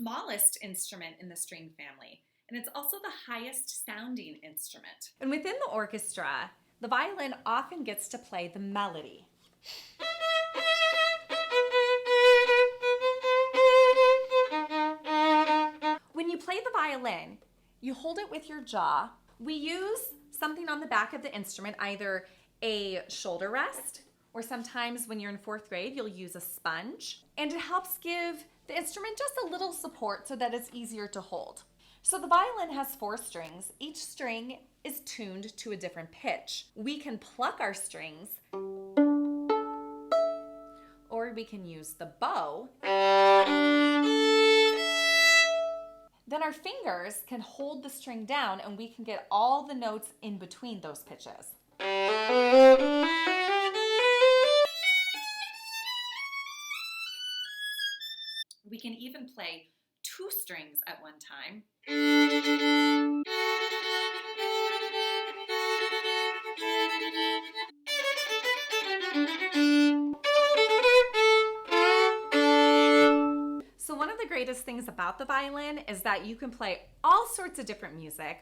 smallest instrument in the string family, and it's also the highest sounding instrument. And within the orchestra, the violin often gets to play the melody. When you play the violin, you hold it with your jaw. We use something on the back of the instrument, either a shoulder rest, or sometimes when you're in 4th grade, you'll use a sponge. And it helps give the instrument just a little support so that it's easier to hold. So the violin has 4 strings. Each string is tuned to a different pitch. We can pluck our strings, or we can use the bow. Then our fingers can hold the string down and we can get all the notes in between those pitches. We can even play 2 strings at one time. So one of the greatest things about the violin is that you can play all sorts of different music.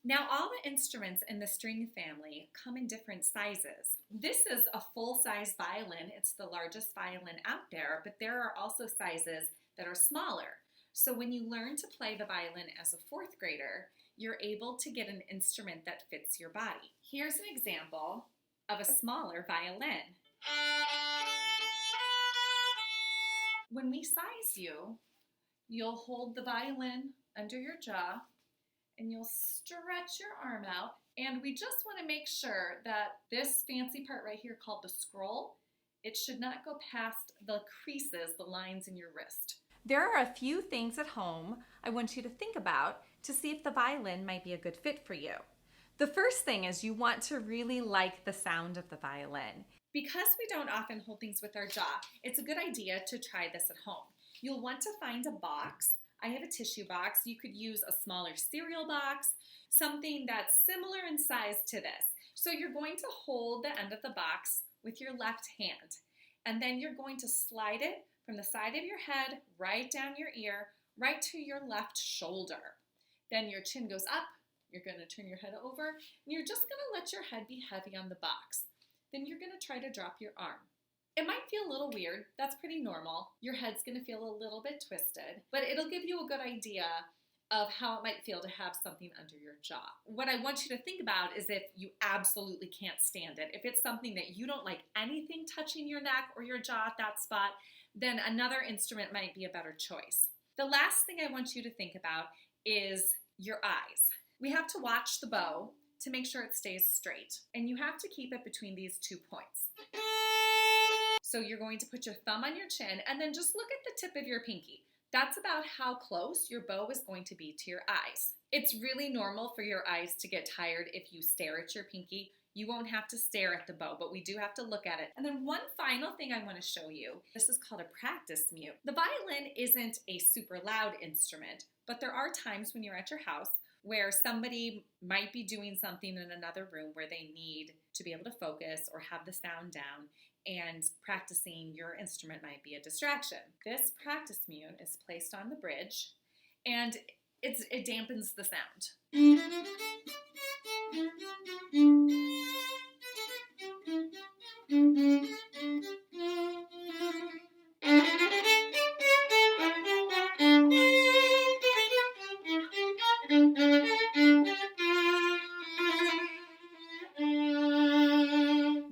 Now, all the instruments in the string family come in different sizes. This is a full-size violin. It's the largest violin out there, but there are also sizes that are smaller. So when you learn to play the violin as a 4th grader, you're able to get an instrument that fits your body. Here's an example of a smaller violin. When we size you, you'll hold the violin under your jaw and you'll stretch your arm out. And we just want to make sure that this fancy part right here called the scroll, it should not go past the creases, the lines in your wrist. There are a few things at home I want you to think about to see if the violin might be a good fit for you. The first thing is you want to really like the sound of the violin. Because we don't often hold things with our jaw, it's a good idea to try this at home. You'll want to find a box. I have a tissue box. You could use a smaller cereal box, something that's similar in size to this. So you're going to hold the end of the box with your left hand, and then you're going to slide it from the side of your head right down your ear, right to your left shoulder. Then your chin goes up, you're going to turn your head over, and you're just going to let your head be heavy on the box. Then you're going to try to drop your arm. It might feel a little weird. That's pretty normal. Your head's going to feel a little bit twisted, but it'll give you a good idea of how it might feel to have something under your jaw. What I want you to think about is if you absolutely can't stand it. If it's something that you don't like anything touching your neck or your jaw at that spot, then another instrument might be a better choice. The last thing I want you to think about is your eyes. We have to watch the bow to make sure it stays straight, and you have to keep it between these 2 points. So you're going to put your thumb on your chin and then just look at the tip of your pinky. That's about how close your bow is going to be to your eyes. It's really normal for your eyes to get tired if you stare at your pinky. You won't have to stare at the bow, but we do have to look at it. And then one final thing I want to show you, this is called a practice mute. The violin isn't a super loud instrument, but there are times when you're at your house where somebody might be doing something in another room where they need to be able to focus or have the sound down, and practicing your instrument might be a distraction. This practice mute is placed on the bridge, and it dampens the sound.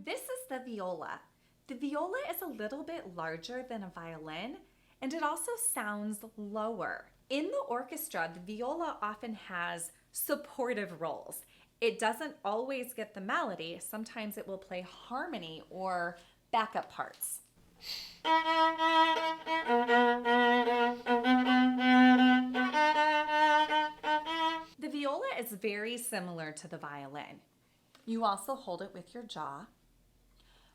This is the viola. The viola is a little bit larger than a violin, and it also sounds lower. In the orchestra, the viola often has supportive roles. It doesn't always get the melody. Sometimes it will play harmony or backup parts. The viola is very similar to the violin. You also hold it with your jaw.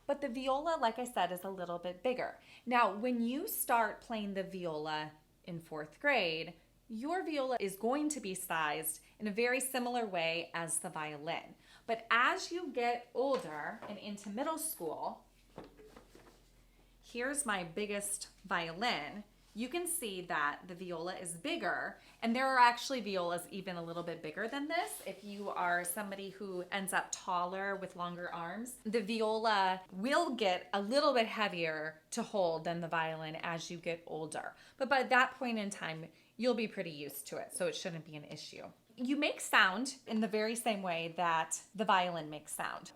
But the viola, like I said, is a little bit bigger. Now, when you start playing the viola in 4th grade, your viola is going to be sized in a very similar way as the violin. But as you get older and into middle school, here's my biggest violin. You can see that the viola is bigger, and there are actually violas even a little bit bigger than this. If you are somebody who ends up taller with longer arms, the viola will get a little bit heavier to hold than the violin as you get older. But by that point in time, you'll be pretty used to it, so it shouldn't be an issue. You make sound in the very same way that the violin makes sound.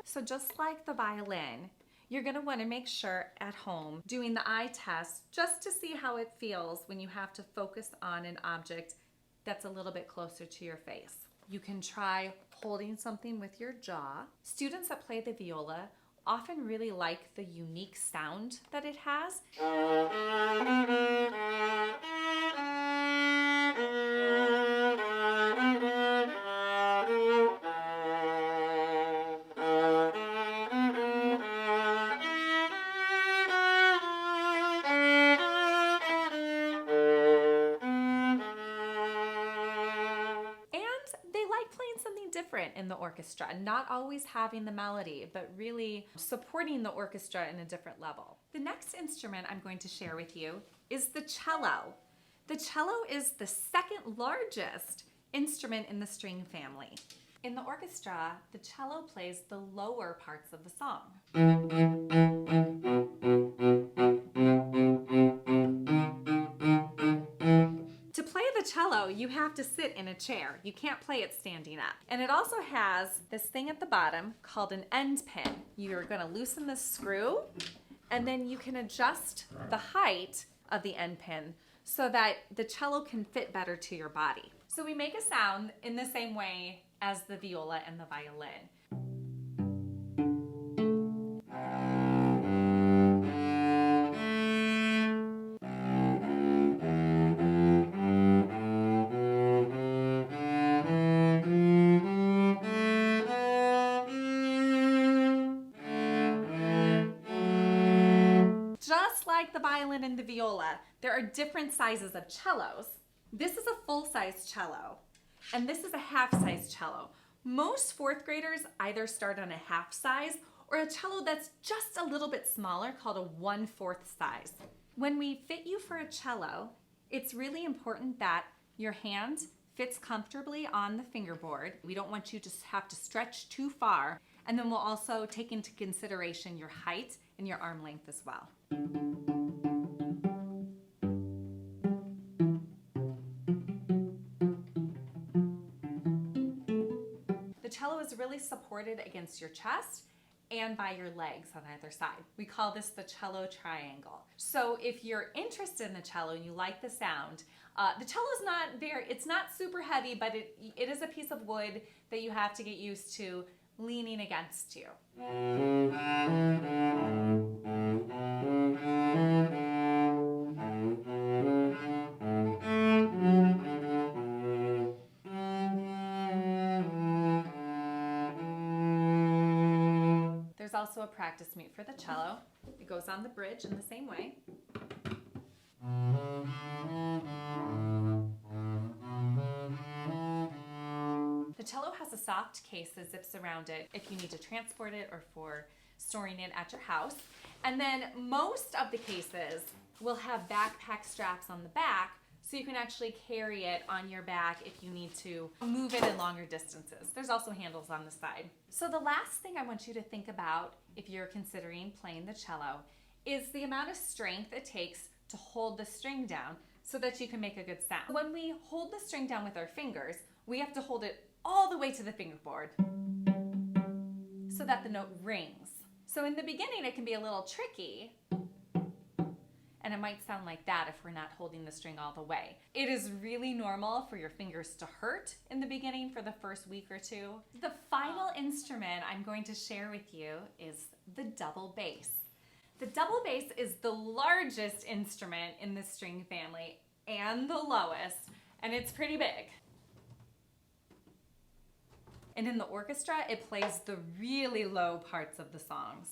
So just like the violin, you're going to want to make sure at home doing the eye test just to see how it feels when you have to focus on an object that's a little bit closer to your face. You can try holding something with your jaw. Students that play the viola often really like the unique sound that it has. Different in the orchestra, not always having the melody, but really supporting the orchestra in a different level. The next instrument I'm going to share with you is the cello. The cello is the second largest instrument in the string family. In the orchestra, the cello plays the lower parts of the song. To play the cello, you have to sit in a chair. You can't play it standing up. And it also has this thing at the bottom called an end pin. You're going to loosen the screw, and then you can adjust the height of the end pin so that the cello can fit better to your body. So we make a sound in the same way as the viola and the violin. Just like the violin and the viola, there are different sizes of cellos. This is a full-size cello, and this is a half-size cello. Most fourth graders either start on a half size or a cello that's just a little bit smaller called a 1/4 size. When we fit you for a cello, it's really important that your hand fits comfortably on the fingerboard. We don't want you to have to stretch too far. And then we'll also take into consideration your height and your arm length as well. The cello is really supported against your chest and by your legs on either side. We call this the cello triangle. So if you're interested in the cello and you like the sound, the cello is it's not super heavy, but it is a piece of wood that you have to get used to leaning against you. There's also a practice mute for the cello. It goes on the bridge in the same way. The cello has a soft case that zips around it if you need to transport it or for storing it at your house. And then most of the cases will have backpack straps on the back so you can actually carry it on your back if you need to move it in longer distances. There's also handles on the side. So the last thing I want you to think about if you're considering playing the cello is the amount of strength it takes to hold the string down so that you can make a good sound. When we hold the string down with our fingers, we have to hold it all the way to the fingerboard so that the note rings. So in the beginning, it can be a little tricky, and it might sound like that if we're not holding the string all the way. It is really normal for your fingers to hurt in the beginning for the first week or two. The final instrument I'm going to share with you is the double bass. The double bass is the largest instrument in the string family and the lowest, and it's pretty big. And in the orchestra, it plays the really low parts of the songs.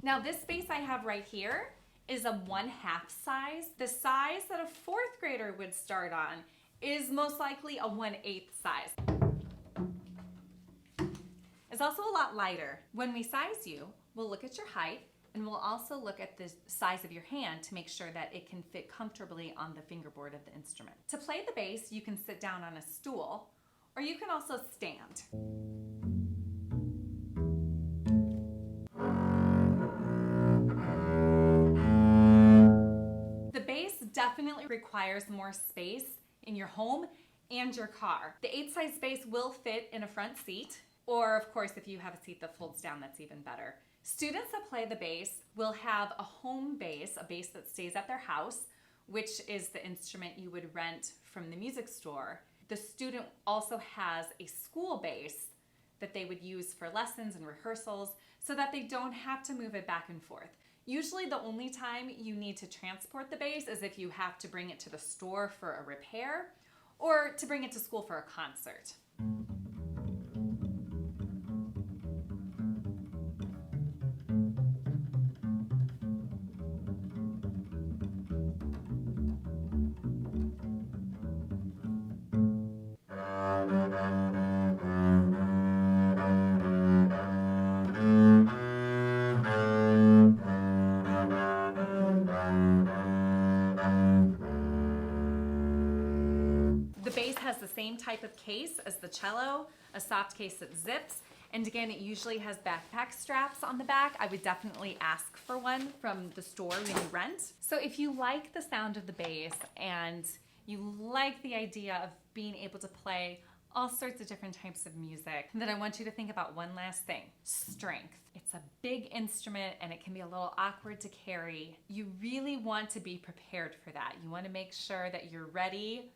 Now this bass I have right here is a 1/2 size. The size that a 4th grader would start on is most likely a 1/8 size. It's also a lot lighter. When we size you, we'll look at your height and we'll also look at the size of your hand to make sure that it can fit comfortably on the fingerboard of the instrument. To play the bass, you can sit down on a stool or you can also stand. The bass definitely requires more space in your home and your car. The 8 size bass will fit in a front seat, or of course if you have a seat that folds down, that's even better. Students that play the bass will have a home bass, a bass that stays at their house, which is the instrument you would rent from the music store. The student also has a school bass that they would use for lessons and rehearsals so that they don't have to move it back and forth. Usually the only time you need to transport the bass is if you have to bring it to the store for a repair or to bring it to school for a concert. The bass has the same type of case as the cello, a soft case that zips, and again, it usually has backpack straps on the back. I would definitely ask for one from the store when you rent. So if you like the sound of the bass and you like the idea of being able to play all sorts of different types of music, then I want you to think about one last thing: strength. It's a big instrument and it can be a little awkward to carry. You really want to be prepared for that. You want to make sure that you're ready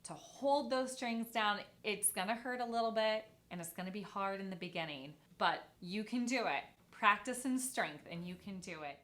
to hold those strings down. It's gonna hurt a little bit and it's gonna be hard in the beginning, but you can do it. Practice and strength and you can do it.